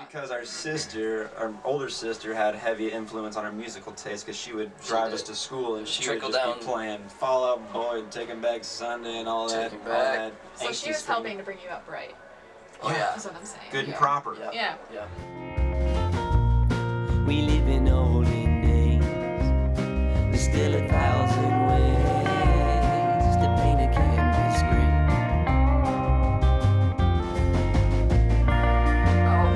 because our older sister had heavy influence on our musical taste because she would drive us to school and she would just be playing Fall Out Boy, Taking Back Sunday and all that. So she was helping to bring you up right. Oh yeah. That's what I'm saying. Good and proper. Yeah. We live in olden days. There's still 1,000 ways to paint a canvas green.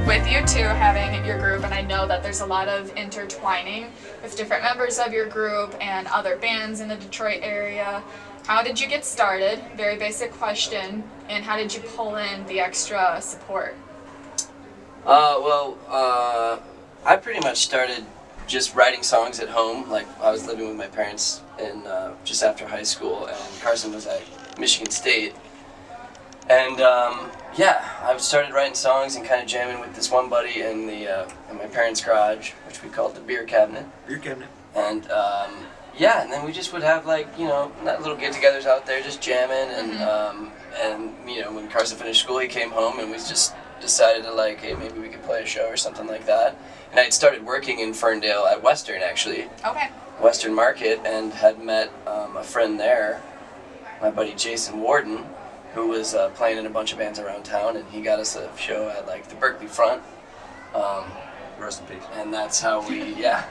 With you two having your group, and I know that there's a lot of intertwining with different members of your group and other bands in the Detroit area. How did you get started? Very basic question. And how did you pull in the extra support? I pretty much started just writing songs at home. Like, I was living with my parents in just after high school, and Carson was at Michigan State. And I started writing songs and kind of jamming with this one buddy in my parents' garage, which we called the beer cabinet. And and then we just would have little get-togethers out there, just jamming. And when Carson finished school, he came home and we just decided to hey, maybe we could play a show or something like that. And I had started working in Ferndale at Western, actually. Okay. Western Market, and had met a friend there, my buddy Jason Warden, who was playing in a bunch of bands around town, and he got us a show at the Berkeley Front. Rest in peace. And that's how we, I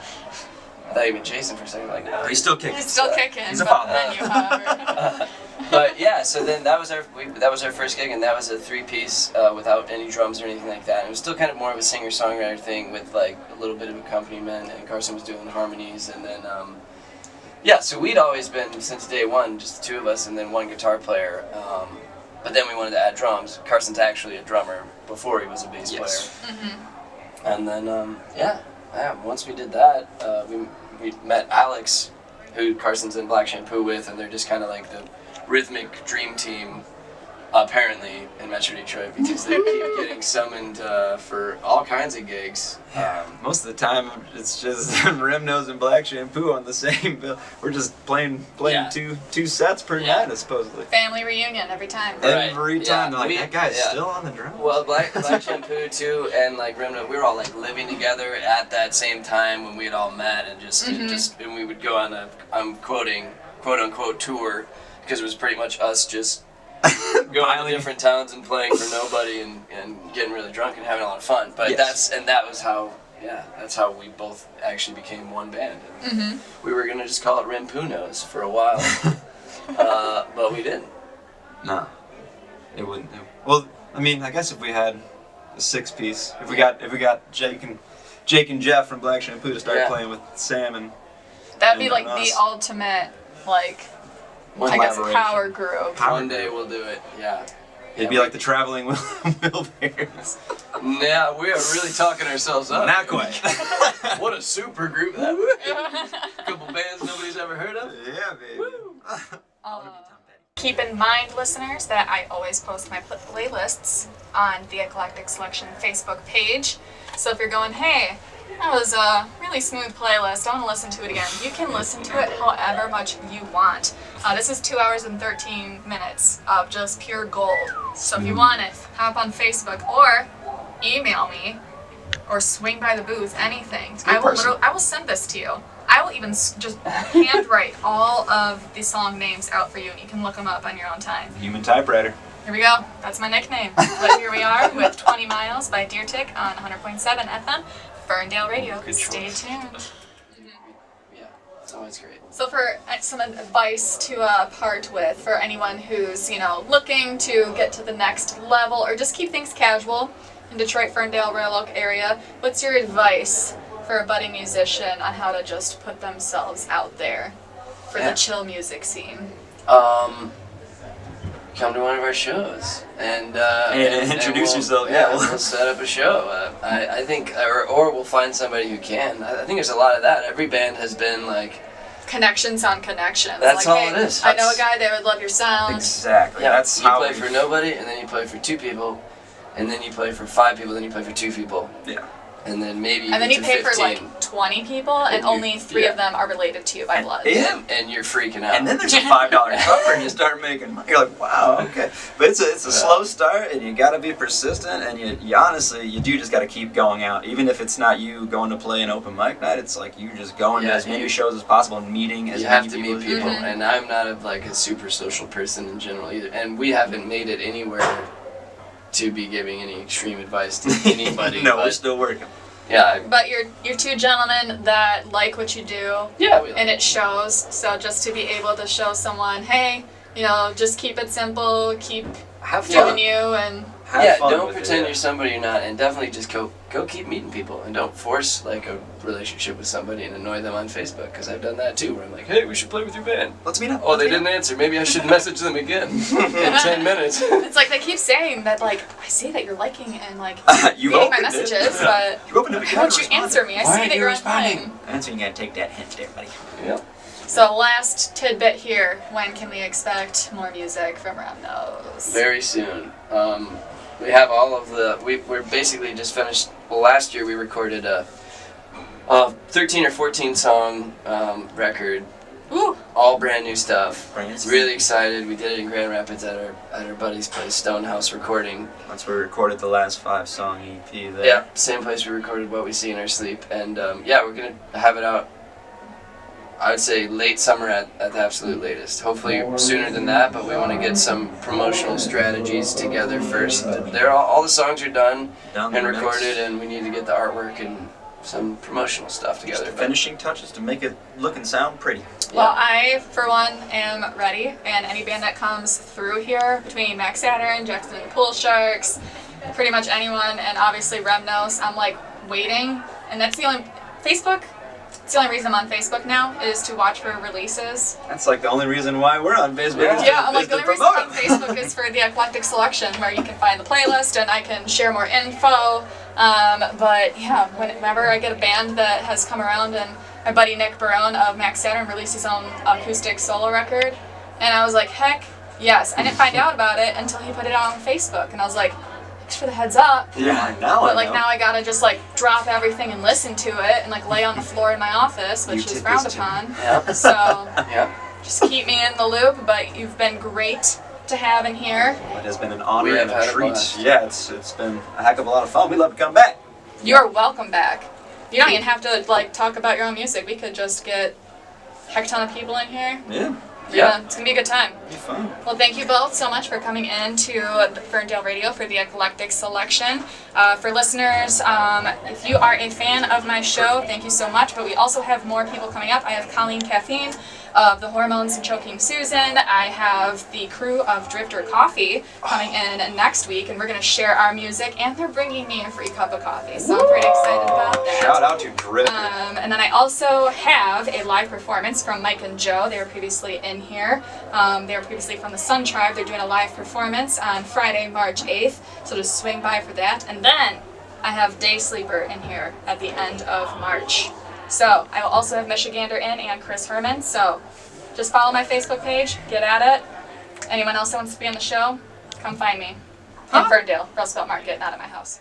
thought you meant Jason for a second, no. He's still kicking. He's still kicking. He's a father. But so then that was our first gig, and that was a 3-piece without any drums or anything like that. And it was still kind of more of a singer-songwriter thing with a little bit of accompaniment, and Carson was doing harmonies, and then so we'd always been since day one just the two of us, and then one guitar player. But then we wanted to add drums. Carson's actually a drummer before he was a bass player. Mm-hmm. And then once we did that, we met Alex, who Carson's in Black Shampoo with, and they're just kind of like the rhythmic dream team, apparently, in Metro Detroit, because they keep getting summoned for all kinds of gigs. Most of the time, it's just Remnose and Black Shampoo on the same bill. We're just playing two sets per night, supposedly. Family reunion every time. Every time, that guy's still on the drums. Well, Black Shampoo too, and Remnose, we were all living together at that same time when we had all met, and and we would go on I'm quoting, quote unquote tour, because it was pretty much us just going to different towns and playing for nobody and getting really drunk and having a lot of fun. But that's how we both actually became one band. And we were gonna just call it Remnose for a while, but we didn't. No, it wouldn't. Well, I mean, I guess if we had a 6-piece, if we got Jake and Jeff from Black Shampoo to start playing with Sam and that'd be the ultimate power group. One day we'll do it. Yeah. It'd be like the traveling wheelbarrows. Yeah, we are really talking ourselves up. Not quite. What a super group that would be. A couple bands nobody's ever heard of. Yeah, baby. Woo. Keep in mind, listeners, that I always post my playlists on the Eclectic Selection Facebook page. So if you're going, hey, that was a really smooth playlist, I want to listen to it again, you can listen to it however much you want. This is 2 hours and 13 minutes of just pure gold. So if you want it, hop on Facebook or email me or swing by the booth, anything. I will send this to you. I will even just handwrite all of the song names out for you, and you can look them up on your own time. Human typewriter. Here we go. That's my nickname. But here we are with 20 Miles by Deer Tick on 100.7 FM, Ferndale Radio. Stay tuned. Yeah, it's always great. So for some advice to part with for anyone who's, looking to get to the next level or just keep things casual in Detroit, Ferndale, Royal Oak area, what's your advice for a budding musician on how to just put themselves out there for the chill music scene? Come to one of our shows and introduce yourself. We'll set up a show. I think, or we'll find somebody who can. I think there's a lot of that. Every band has been connections on connections. That's all it is. I know a guy that would love your sound. Exactly. Yeah, that's you play for nobody, and then you play for 2 people, and then you play for 5 people, then you play for 2 people. Yeah. and then maybe And then you to pay 15. for like 20 people, and And only 3 yeah. of them are related to you by blood. Yeah. and you're freaking out. And then there's a $5 cover, and you start making money. You're like, wow, okay. But it's a slow start, and you got to be persistent, and you honestly, you do just got to keep going out. Even if it's not you going to play an open mic night, it's like you just going to as many shows as possible and meeting as you many have to people meet as you people, can. and I'm not a super social person in general either. And we haven't made it anywhere to be giving any extreme advice to anybody. No, but we're still working. yeah, But you're 2 gentlemen that like what you do, yeah, we and it shows. So just to be able to show someone, hey, just keep it simple, keep Have doing fun. you, and Have fun don't with pretend it. you're somebody you're not, and definitely just go keep meeting people, and don't force like a relationship with somebody and annoy them on Facebook, because I've done that too, where I'm like, hey, we should play with your band. Let's meet up. Oh, they Let's meet didn't answer. Maybe I should message them again in 10 minutes. it's like they keep saying that, like, I see that you're liking and like You reading my opened it. messages, but You opened it, but why don't you haven't answer me? I Why see aren't that you you're responding? online. Answer, you gotta take that hint there, buddy. Yeah. So last tidbit here: when can we expect more music from Remnose? Very soon. We have all of we're basically just finished. Well, last year we recorded a 13 or 14 song record, Ooh, all brand new stuff. Brand new. Really excited. We did it in Grand Rapids at our buddy's place, Stonehouse Recording. That's where we recorded the last 5-song EP there. Yeah, same place we recorded What We See in Our Sleep, and we're gonna have it out. I would say late summer at the absolute latest. Hopefully sooner than that, but we want to get some promotional strategies together first. But all the songs are done Down and the mix. recorded, and we need to get the artwork and some promotional stuff Just together. the But finishing touches to make it look and sound pretty. well, I for one am ready, and any band that comes through here between Max Saturn, Jackson and the Pool Sharks, pretty much anyone, and obviously Remnose, I'm like waiting, and that's the only Facebook. It's the only reason I'm on Facebook now is to watch for releases. That's like the only reason why we're on Facebook. Yeah. Yeah, I'm like, is the to only reason I'm on promote 'em. Facebook is for the Eclectic Selection, where you can find the playlist and I can share more info. But yeah, whenever I get a band that has come around, and my buddy Nick Barone of Max Saturn released his own acoustic solo record, and I was like, heck yes. I didn't find out about it until he put it out on Facebook, and I was like, thanks for the heads up. Yeah, now But I like know. now I gotta just like drop everything and listen to it and like lay on the floor in my office, You which is took frowned this to upon. yeah, So yeah. just keep me in the loop. But you've been great to have in here. It has been an honor We and have a had a treat. blast. Yeah, it's been a heck of a lot of fun. We'd love to come back. You're welcome back. You don't even have to like talk about your own music. We could just get a heck ton of people in here. Yeah, Yeah. It's gonna be a good time. it'd be fun. Well, thank you both so much for coming in to Ferndale Radio for the Eclectic Selection. For listeners, if you are a fan of my show, thank you so much. But we also have more people coming up. I have Colleen Caffeine of The Hormones and Choking Susan. I have the crew of Drifter Coffee coming in next week, and we're going to share our music, and they're bringing me a free cup of coffee. So I'm pretty excited about that. Shout out to Drifter. And then I also have a live performance from Mike and Joe. They were previously in here. They were previously from the Sun Tribe. They're doing a live performance on Friday, March 8th. So just swing by for that. And then I have Day Sleeper in here at the end of March. So I will also have Michigander in and Chris Herman. So just follow my Facebook page. Get at it. Anyone else that wants to be on the show, come find me. In Ferndale, Roosevelt Market, not at my house.